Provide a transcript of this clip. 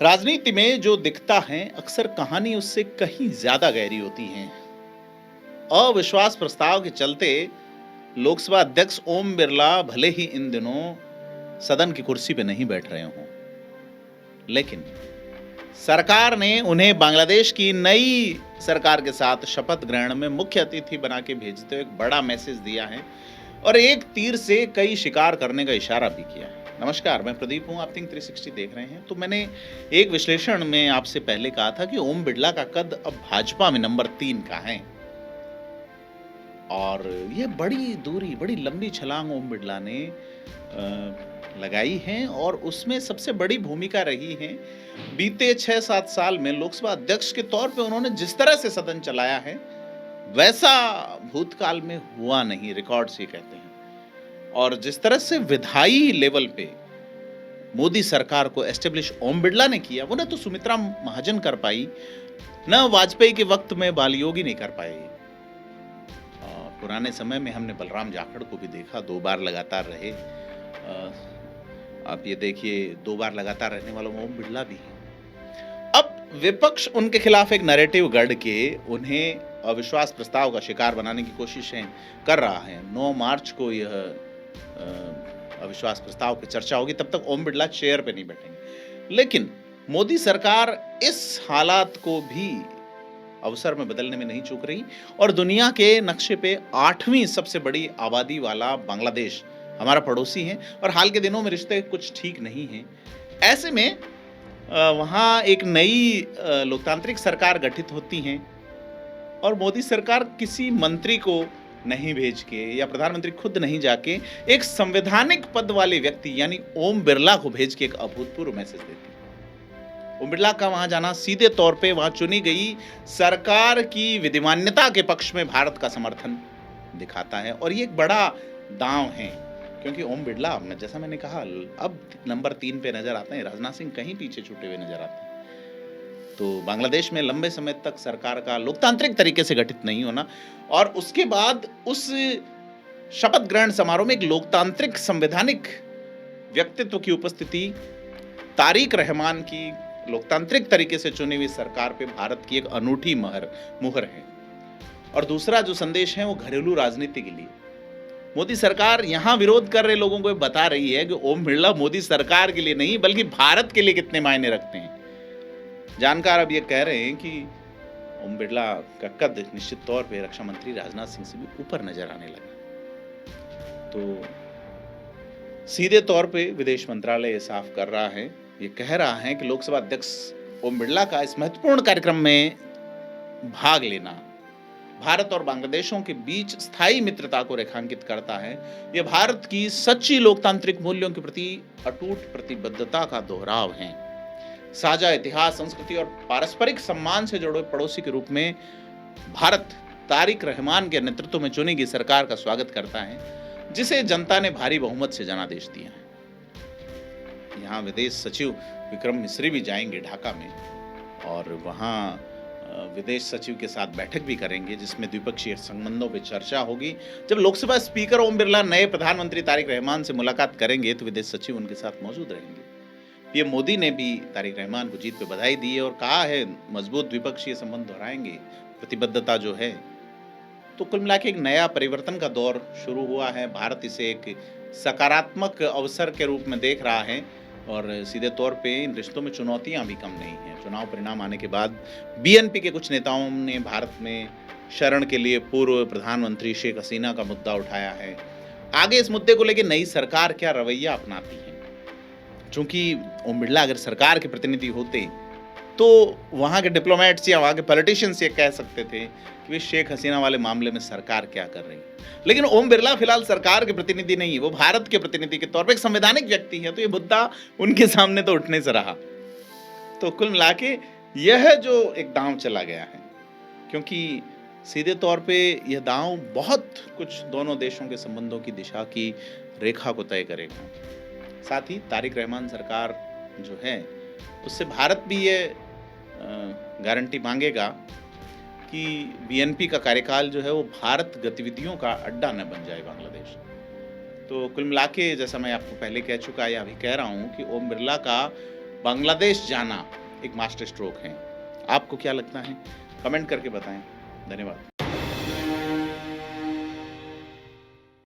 राजनीति में जो दिखता है अक्सर कहानी उससे कहीं ज्यादा गहरी होती है। अविश्वास प्रस्ताव के चलते लोकसभा अध्यक्ष ओम बिरला भले ही इन दिनों सदन की कुर्सी पे नहीं बैठ रहे हों, लेकिन सरकार ने उन्हें बांग्लादेश की नई सरकार के साथ शपथ ग्रहण में मुख्य अतिथि बना के भेजते हुए एक बड़ा मैसेज दिया है और एक तीर से कई शिकार करने का इशारा भी किया है। नमस्कार, मैं प्रदीप हूं, आप थिंक 360 देख रहे हैं। तो मैंने एक विश्लेषण में आपसे पहले कहा था कि ओम बिरला का कद अब भाजपा में नंबर 3 का है और ये बड़ी दूरी, बड़ी लंबी छलांग ओम बिरला ने लगाई है और उसमें सबसे बड़ी भूमिका रही है। बीते 6-7 साल में लोकसभा अध्यक्ष के तौर पे उन्होंने जिस तरह से सदन चलाया है वैसा भूतकाल में हुआ नहीं, रिकॉर्ड्स ये कहते हैं। और जिस तरह से विधायी लेवल पे मोदी सरकार को एस्टेब्लिश ओम बिरला ने किया, वो ना तो सुमित्रा महाजन कर पाई, न वाजपेयी के वक्त में बालयोगी नहीं कर पाए। पुराने समय में हमने बलराम जाखड़ को भी देखा, 2 बार लगातार रहे। आप ये देखिए, 2 बार लगातार रहने वालों में ओम बिरला भी है। अब विपक्ष उनके खिलाफ एक नैरेटिव गढ़ के उन्हें अविश्वास प्रस्ताव का शिकार बनाने की कोशिशें कर रहा है। 9 मार्च को यह अविश्वास प्रस्ताव की चर्चा होगी, तब तक ओम बिरला चेयर पे नहीं बैठेंगे। लेकिन मोदी सरकार इस हालात को भी अवसर में बदलने में नहीं चूक रही और दुनिया के नक्शे पे 8वीं सबसे बड़ी आबादी वाला बांग्लादेश हमारा पड़ोसी है और हाल के दिनों में रिश्ते कुछ ठीक नहीं हैं। ऐसे में वहाँ एक नई लोकतांत्रिक सरकार गठित होती है और मोदी सरकार किसी मंत्री को नहीं भेज के या प्रधानमंत्री खुद नहीं जाके एक संवैधानिक पद वाले व्यक्ति यानी ओम बिरला को भेज के एक अभूतपूर्व मैसेज देती है। ओम बिरला का वहां जाना सीधे तौर पे वहां चुनी गई सरकार की विधिमान्यता के पक्ष में भारत का समर्थन दिखाता है और ये एक बड़ा दांव है, क्योंकि ओम बिरला, जैसा मैंने कहा, अब नंबर 3 पे नजर आते हैं। राजनाथ सिंह कहीं पीछे छूटे हुए नजर आते हैं। तो बांग्लादेश में लंबे समय तक सरकार का लोकतांत्रिक तरीके से गठित नहीं होना और उसके बाद उस शपथ ग्रहण समारोह में एक लोकतांत्रिक संवैधानिक व्यक्तित्व की उपस्थिति, तारिक रहमान की लोकतांत्रिक तरीके से चुनी हुई सरकार पे भारत की एक अनूठी मुहर है। और दूसरा जो संदेश है वो घरेलू राजनीति के लिए मोदी सरकार यहां विरोध कर रहे लोगों को बता रही है कि ओम बिरला मोदी सरकार के लिए नहीं बल्कि भारत के लिए कितने मायने रखते हैं। जानकार अब ये कह रहे हैं कि ओम बिरला का कद निश्चित तौर पे रक्षा मंत्री राजनाथ सिंह से भी ऊपर नजर आने लगा। तो सीधे तौर पे विदेश मंत्रालय ये साफ कर रहा है, ये कह रहा है कि लोकसभा अध्यक्ष ओम बिरला का इस महत्वपूर्ण कार्यक्रम में भाग लेना भारत और बांग्लादेशों के बीच स्थायी मित्रता को रेखांकित करता है। यह भारत की सच्ची लोकतांत्रिक मूल्यों के प्रति अटूट प्रतिबद्धता का दोहराव है। साझा इतिहास, संस्कृति और पारस्परिक सम्मान से जुड़े पड़ोसी के रूप में भारत तारिक रहमान के नेतृत्व में चुनी गई सरकार का स्वागत करता है, जिसे जनता ने भारी बहुमत से जनादेश दिया है। यहाँ विदेश सचिव विक्रम मिस्री भी जाएंगे ढाका में और वहाँ विदेश सचिव के साथ बैठक भी करेंगे, जिसमें द्विपक्षीय संबंधों पर चर्चा होगी। जब लोकसभा स्पीकर ओम बिरला नए प्रधानमंत्री तारिक रहमान से मुलाकात करेंगे तो विदेश सचिव उनके साथ मौजूद रहेंगे। पीएम मोदी ने भी तारिक रहमान को जीत पे बधाई दी है और कहा है मजबूत द्विपक्षीय संबंध दोहराएंगे, प्रतिबद्धता जो है। तो कुल मिला के एक नया परिवर्तन का दौर शुरू हुआ है। भारत इसे एक सकारात्मक अवसर के रूप में देख रहा है और सीधे तौर पे इन रिश्तों में चुनौतियां भी कम नहीं हैं। चुनाव परिणाम आने के बाद बीएनपी के कुछ नेताओं ने भारत में शरण के लिए पूर्व प्रधानमंत्री शेख हसीना का मुद्दा उठाया है। आगे इस मुद्दे को लेकर नई सरकार क्या रवैया अपनाती है, चूंकि ओम बिरला अगर सरकार के प्रतिनिधि होते तो वहाँ के डिप्लोमेट्स या वहाँ के पॉलिटिशियंस ये कह सकते थे कि वे शेख हसीना वाले मामले में सरकार क्या कर रही है। लेकिन ओम बिरला फिलहाल सरकार के प्रतिनिधि नहीं, वो भारत के प्रतिनिधि के तौर पे एक संवैधानिक व्यक्ति है, तो ये मुद्दा उनके सामने तो उठने से रहा। तो कुल मिला के यह जो एक दांव चला गया है, क्योंकि सीधे तौर पे यह दांव बहुत कुछ दोनों देशों के संबंधों की दिशा की रेखा को तय करेगा। साथ ही तारिक रहमान सरकार जो है उससे भारत भी ये गारंटी मांगेगा कि बीएनपी का कार्यकाल जो है वो भारत गतिविधियों का अड्डा न बन जाए बांग्लादेश। तो कुल मिला के जैसा मैं आपको पहले कह चुका या अभी कह रहा हूँ कि ओम बिरला का बांग्लादेश जाना एक मास्टर स्ट्रोक है। आपको क्या लगता है? कमेंट करके बताएं। धन्यवाद।